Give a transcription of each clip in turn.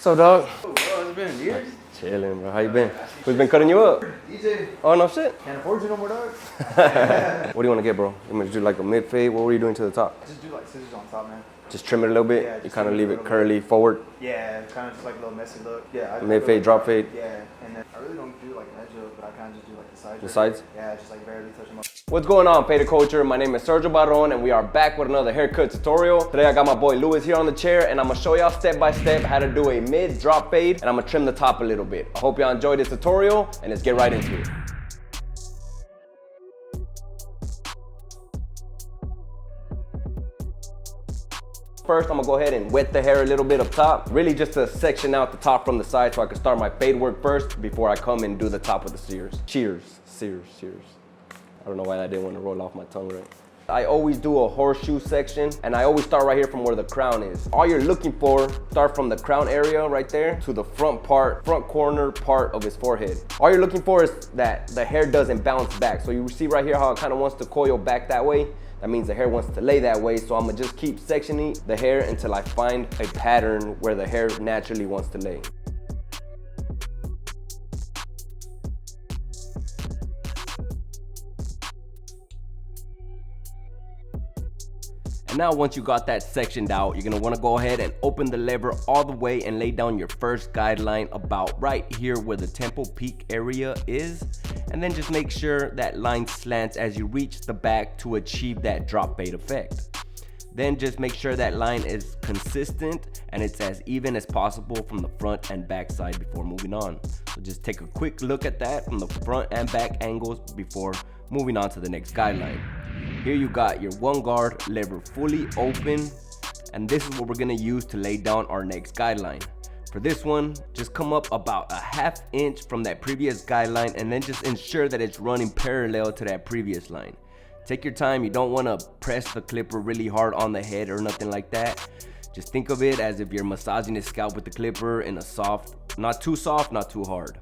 So, dog? Oh, bro, it's been years. Chilling, bro. How you been? Who's been cutting you up? DJ. Oh, no shit. Can't afford you no more, dog. What do you want to get, bro? You want to do like a mid fade? What were you doing to the top? Just do like scissors on top, man. Just trim it a little bit? Yeah, you just kind of trim it leave a it little curly forward? Yeah, kind of just like a little messy look. Yeah. Mid fade, drop fade? Yeah, and then I really don't do like an edge up, but I kind of just do like the sides. The sides? Yeah, just like barely touch them up. What's going on, Fader Culture? My name is Sergio Barron, and we are back with another haircut tutorial. Today I got my boy Luis here on the chair, and I'm gonna show y'all step by step how to do a mid drop fade, and I'm gonna trim the top a little bit. I hope y'all enjoyed this tutorial, and let's get right into it. First, I'm gonna go ahead and wet the hair a little bit up top, really just to section out the top from the side so I can start my fade work first before I come and do the top with the shears. Shears. I don't know why I didn't want to roll off my tongue right. I always do a horseshoe section, and I always start right here from where the crown is. All you're looking for, start from the crown area right there to the front corner part of his forehead. All you're looking for is that the hair doesn't bounce back. So you see right here how it kind of wants to coil back that way? That means the hair wants to lay that way, so I'm gonna just keep sectioning the hair until I find a pattern where the hair naturally wants to lay. And now once you got that sectioned out, you're gonna wanna go ahead and open the lever all the way and lay down your first guideline about right here where the temple peak area is. And then just make sure that line slants as you reach the back to achieve that drop fade effect. Then just make sure that line is consistent and it's as even as possible from the front and back side before moving on. So just take a quick look at that from the front and back angles before moving on to the next guideline. Here you got your one guard lever fully open, and this is what we're gonna use to lay down our next guideline. For this one, just come up about a ½ inch from that previous guideline and then just ensure that it's running parallel to that previous line. Take your time, you don't wanna press the clipper really hard on the head or nothing like that. Just think of it as if you're massaging his scalp with the clipper in a soft, not too hard.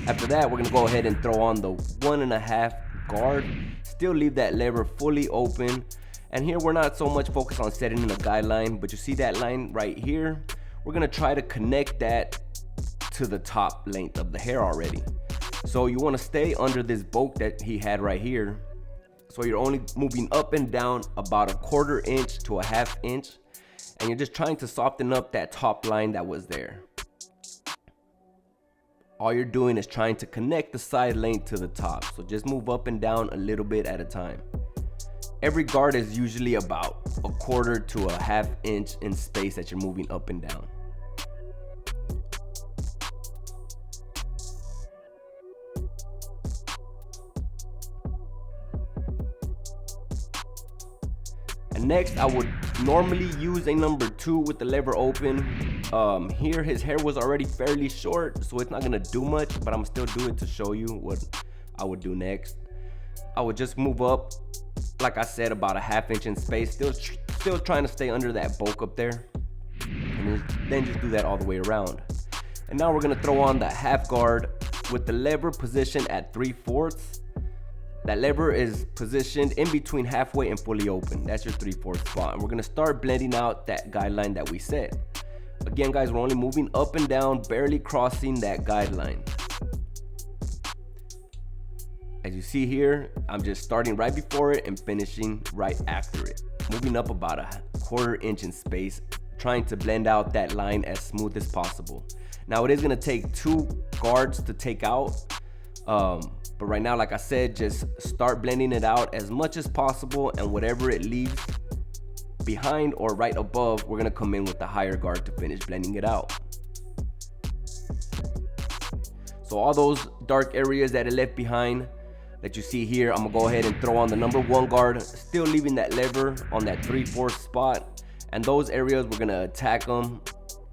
After that, we're gonna go ahead and throw on the 1½ guard. Still leave that lever fully open. And here we're not so much focused on setting in a guideline, but you see that line right here? We're gonna try to connect that to the top length of the hair already. So you wanna stay under this bulk that he had right here. So you're only moving up and down about ¼ inch to a ½ inch. And you're just trying to soften up that top line that was there. All you're doing is trying to connect the side length to the top. So just move up and down a little bit at a time. Every guard is usually about ¼ to a ½ inch in space that you're moving up and down. And next, I would normally use a number 2 with the lever open. Here his hair was already fairly short, so it's not gonna do much, but I'm still do it to show you what I would do next. I would just move up, like I said, about a ½ inch in space, still trying to stay under that bulk up there, and then just do that all the way around. And now we're gonna throw on the half guard with the lever positioned at 3/4. That lever is positioned in between halfway and fully open. That's your 3/4 spot. And we're gonna start blending out that guideline that we set. Again, guys, we're only moving up and down, barely crossing that guideline. As you see here, I'm just starting right before it and finishing right after it. Moving up about a ¼ inch in space, trying to blend out that line as smooth as possible. Now it is gonna take 2 guards to take out, but right now, like I said, just start blending it out as much as possible, and whatever it leaves behind or right above, we're gonna come in with the higher guard to finish blending it out. So all those dark areas that it left behind that you see here, I'm gonna go ahead and throw on the number 1 guard, still leaving that lever on that 3/4 spot. And those areas, we're gonna attack them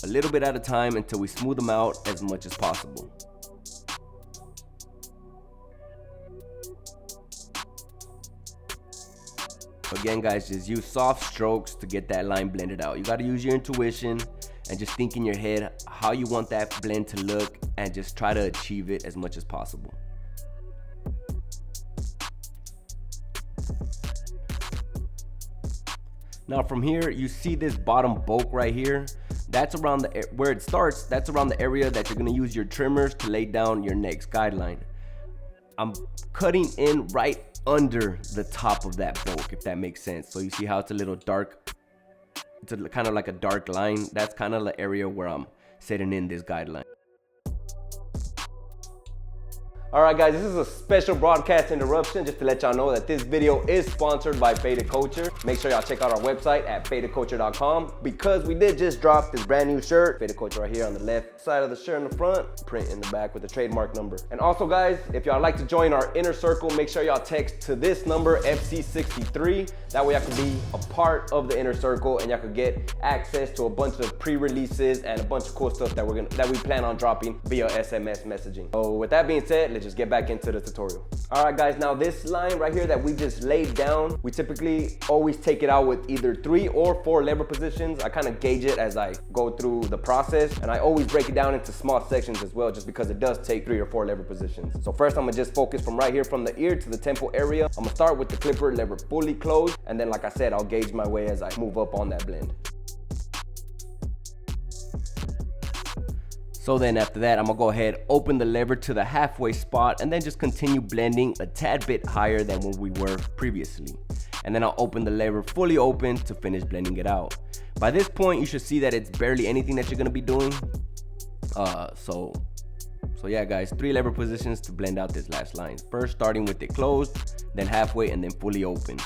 a little bit at a time until we smooth them out as much as possible. Again, guys, just use soft strokes to get that line blended out. You got to use your intuition and just think in your head how you want that blend to look, and just try to achieve it as much as possible. Now from here, you see this bottom bulk right here. that's around where it starts. That's around the area that you're gonna use your trimmers to lay down your next guideline. I'm cutting in right under the top of that bulk, if that makes sense. So you see how it's a little dark, it's kind of like a dark line. That's kind of the area where I'm setting in this guideline. All right, guys, this is a special broadcast interruption just to let y'all know that this video is sponsored by Faded Culture. Make sure y'all check out our website at fadedculture.com because we did just drop this brand new shirt. Faded Culture right here on the left side of the shirt in the front, print in the back with the trademark number. And also, guys, if y'all like to join our inner circle, make sure y'all text to this number, FC63. That way y'all can be a part of the inner circle and y'all can get access to a bunch of pre-releases and a bunch of cool stuff that we plan on dropping via SMS messaging. So with that being said, let's just get back into the tutorial. All right, guys, now this line right here that we just laid down, we typically always take it out with either 3 or 4 lever positions. I kind of gauge it as I go through the process, and I always break it down into small sections as well, just because it does take 3 or 4 lever positions. So first, I'm gonna just focus from right here from the ear to the temple area. I'm gonna start with the clipper lever fully closed, and then like I said, I'll gauge my way as I move up on that blend. So then after that, I'm gonna go ahead, open the lever to the halfway spot, and then just continue blending a tad bit higher than where we were previously. And then I'll open the lever fully open to finish blending it out. By this point, you should see that it's barely anything that you're gonna be doing. So yeah, guys, 3 lever positions to blend out this last line. First, starting with it closed, then halfway, and then fully open.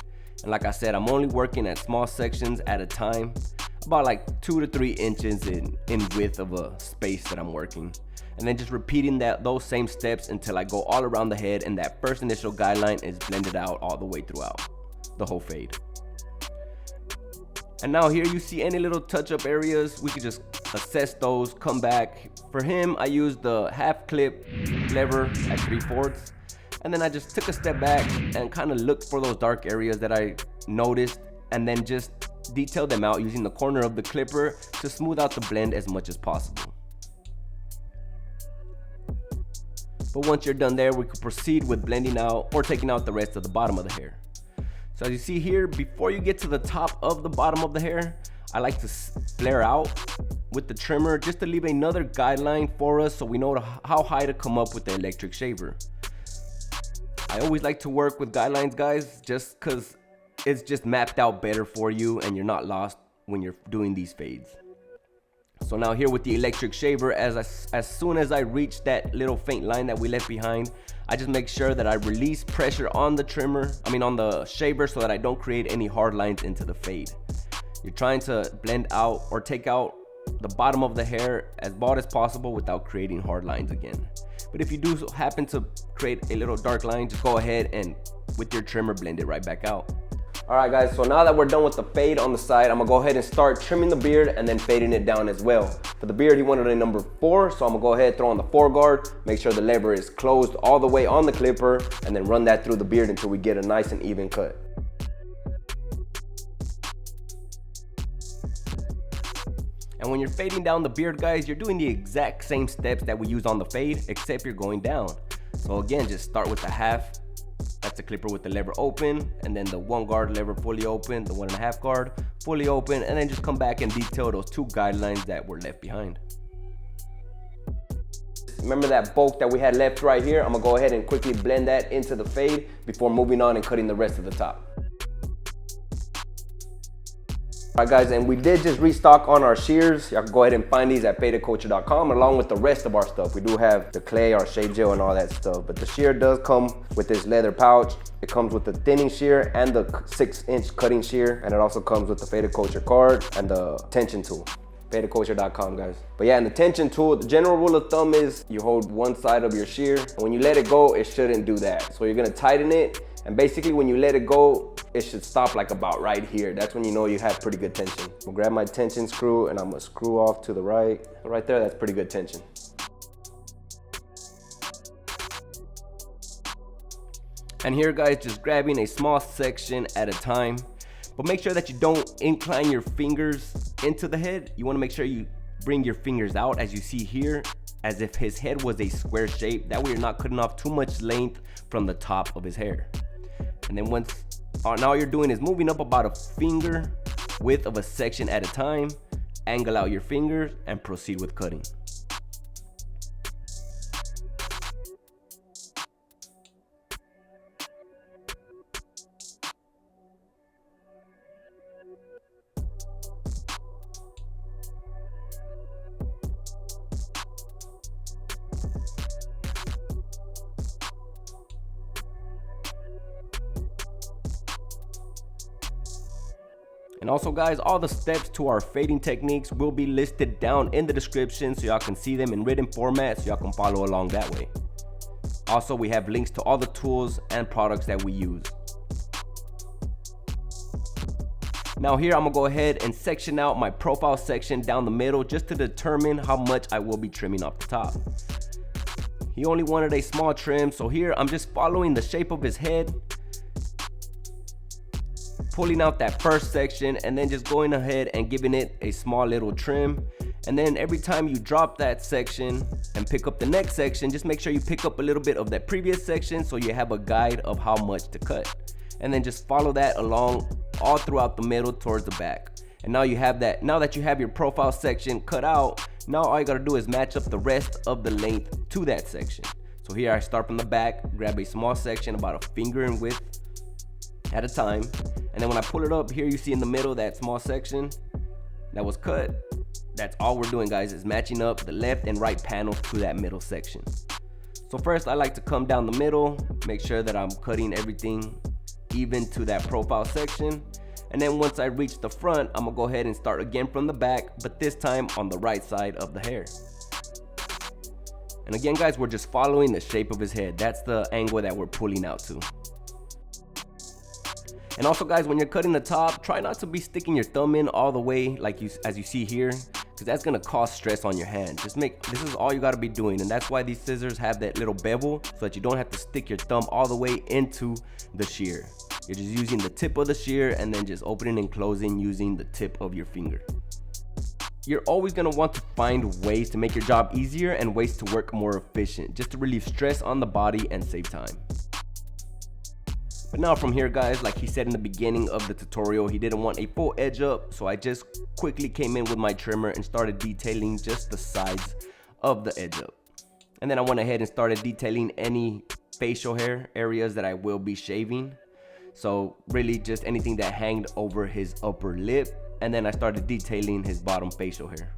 And like I said, I'm only working at small sections at a time, about like 2 to 3 inches in width of a space that I'm working. And then just repeating those same steps until I go all around the head and that first initial guideline is blended out all the way throughout the whole fade. And now here you see any little touch-up areas, we could just assess those, come back. For him, I used the half clip lever at 3/4. And then I just took a step back and kind of looked for those dark areas that I noticed, and then just detail them out using the corner of the clipper to smooth out the blend as much as possible. But once you're done there, we can proceed with blending out or taking out the rest of the bottom of the hair. So as you see here, before you get to the top of the bottom of the hair, I like to flare out with the trimmer just to leave another guideline for us so we know how high to come up with the electric shaver. I always like to work with guidelines, guys, just because it's just mapped out better for you and you're not lost when you're doing these fades. So now here with the electric shaver, as soon as I reach that little faint line that we left behind, I just make sure that I release pressure on the on the shaver so that I don't create any hard lines into the fade. You're trying to blend out or take out the bottom of the hair as bald as possible without creating hard lines again. But if you do happen to create a little dark line, just go ahead and with your trimmer blend it right back out. All right, guys, so now that we're done with the fade on the side, I'm gonna go ahead and start trimming the beard and then fading it down as well. For the beard, he wanted a number 4, so I'm gonna go ahead, throw on the 4 guard, make sure the lever is closed all the way on the clipper, and then run that through the beard until we get a nice and even cut. And when you're fading down the beard, guys, you're doing the exact same steps that we use on the fade, except you're going down. So again, just start with the half. That's the clipper with the lever open, and then the 1 guard lever fully open, the 1.5 guard fully open, and then just come back and detail those 2 guidelines that were left behind. Remember that bulk that we had left right here? I'm gonna go ahead and quickly blend that into the fade before moving on and cutting the rest of the top. All right, guys, and we did just restock on our shears. Y'all can go ahead and find these at fadedculture.com along with the rest of our stuff. We do have the clay, our shave gel, and all that stuff. But the shear does come with this leather pouch. It comes with the thinning shear and the 6-inch cutting shear. And it also comes with the Faded Culture card and the tension tool. fadedculture.com, guys. But yeah, and the tension tool, the general rule of thumb is you hold one side of your shear. And when you let it go, it shouldn't do that. So you're gonna tighten it. And basically when you let it go, it should stop like about right here. That's when you know you have pretty good tension. I'm gonna grab my tension screw and I'm gonna screw off to the right. Right there, that's pretty good tension. And here, guys, just grabbing a small section at a time. But make sure that you don't incline your fingers into the head. You wanna make sure you bring your fingers out as you see here, as if his head was a square shape. That way you're not cutting off too much length from the top of his hair. And then once, now all you're doing is moving up about a finger width of a section at a time, angle out your fingers, and proceed with cutting. And also guys, all the steps to our fading techniques will be listed down in the description so y'all can see them in written format so y'all can follow along that way. Also, we have links to all the tools and products that we use. Now here I'm gonna go ahead and section out my profile section down the middle just to determine how much I will be trimming off the top. He only wanted a small trim, so here I'm just following the shape of his head, pulling out that first section and then just going ahead and giving it a small little trim. And then every time you drop that section and pick up the next section, just make sure you pick up a little bit of that previous section so you have a guide of how much to cut. And then just follow that along all throughout the middle towards the back. And now you have that. Now that you have your profile section cut out, now all you gotta do is match up the rest of the length to that section. So here I start from the back, grab a small section about a finger in width at a time, and then when I pull it up, here you see in the middle that small section that was cut. That's all we're doing guys, is matching up the left and right panels to that middle section. So first I like to come down the middle, make sure that I'm cutting everything even to that profile section, and then once I reach the front, I'm gonna go ahead and start again from the back, but this time on the right side of the hair. And again guys, we're just following the shape of his head. That's the angle that we're pulling out to. And also guys, when you're cutting the top, try not to be sticking your thumb in all the way as you see here, because that's gonna cause stress on your hand. This is all you gotta be doing, and that's why these scissors have that little bevel so that you don't have to stick your thumb all the way into the shear. You're just using the tip of the shear and then just opening and closing using the tip of your finger. You're always gonna want to find ways to make your job easier and ways to work more efficient, just to relieve stress on the body and save time. But now from here guys, like he said in the beginning of the tutorial, he didn't want a full edge up, so I just quickly came in with my trimmer and started detailing just the sides of the edge up. And then I went ahead and started detailing any facial hair areas that I will be shaving. So really just anything that hanged over his upper lip, and then I started detailing his bottom facial hair.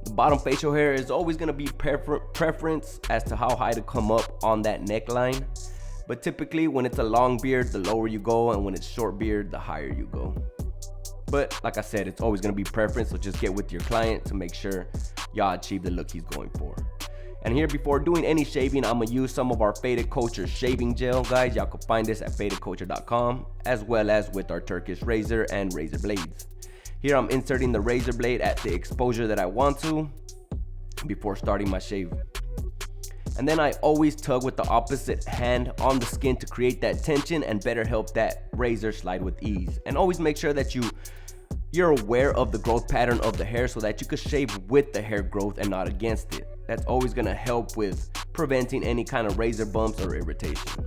The bottom facial hair is always going to be preference as to how high to come up on that neckline. But typically when it's a long beard, the lower you go, and when it's short beard, the higher you go. But like I said, it's always gonna be preference, so just get with your client to make sure y'all achieve the look he's going for. And here, before doing any shaving, I'm gonna use some of our Faded Culture shaving gel, guys. Y'all can find this at fadedculture.com, as well as with our Turkish razor and razor blades. Here I'm inserting the razor blade at the exposure that I want to before starting my shave. And then I always tug with the opposite hand on the skin to create that tension and better help that razor slide with ease. And always make sure that you're aware of the growth pattern of the hair so that you could shave with the hair growth and not against it. That's always gonna help with preventing any kind of razor bumps or irritation.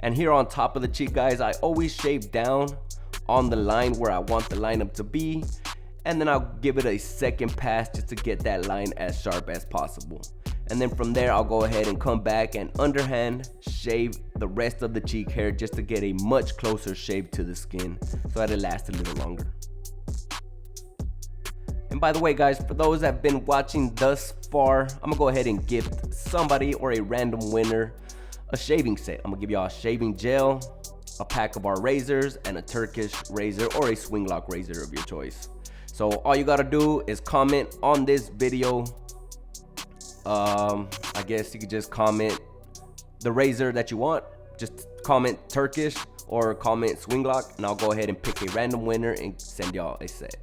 And here on top of the cheek, guys, I always shave down on the line where I want the lineup to be, and then I'll give it a second pass just to get that line as sharp as possible. And then from there, I'll go ahead and come back and underhand shave the rest of the cheek hair just to get a much closer shave to the skin so that it lasts a little longer. And by the way, guys, for those that have been watching thus far, I'm gonna go ahead and gift somebody or a random winner a shaving set. I'm gonna give y'all a shaving gel, a pack of our razors, and a Turkish razor or a swing lock razor of your choice. So all you gotta do is comment on this video. I guess you could just comment the razor that you want. Just comment Turkish or comment swing lock, and I'll go ahead and pick a random winner and send y'all a set.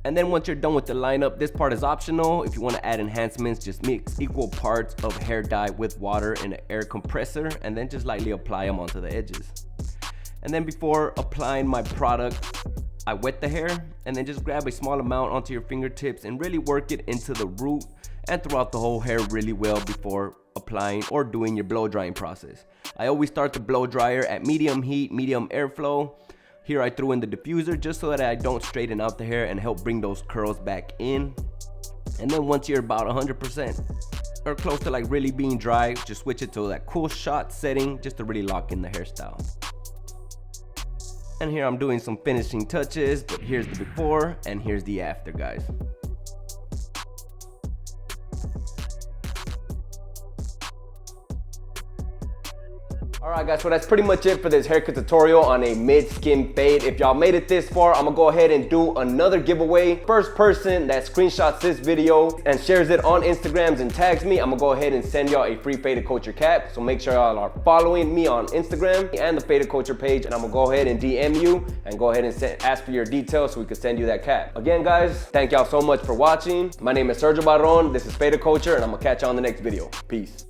And then once you're done with the lineup, this part is optional. If you want to add enhancements, just mix equal parts of hair dye with water in an air compressor and then just lightly apply them onto the edges. And then before applying my product, I wet the hair and then just grab a small amount onto your fingertips and really work it into the root and throughout the whole hair really well before applying or doing your blow drying process. I always start the blow dryer at medium heat, medium airflow. Here I threw in the diffuser just so that I don't straighten out the hair and help bring those curls back in. And then once you're about 100% or close to like really being dry, just switch it to that cool shot setting just to really lock in the hairstyle. And here I'm doing some finishing touches, but here's the before and here's the after, guys. Alright guys, so that's pretty much it for this haircut tutorial on a mid-skin fade. If y'all made it this far, I'm gonna go ahead and do another giveaway. First person that screenshots this video and shares it on Instagrams and tags me, I'm gonna go ahead and send y'all a free Faded Culture cap. So make sure y'all are following me on Instagram and the Faded Culture page, and I'm gonna go ahead and DM you and go ahead and ask for your details so we can send you that cap. Again guys, thank y'all so much for watching. My name is Sergio Barron, this is Faded Culture, and I'm gonna catch you on the next video. Peace.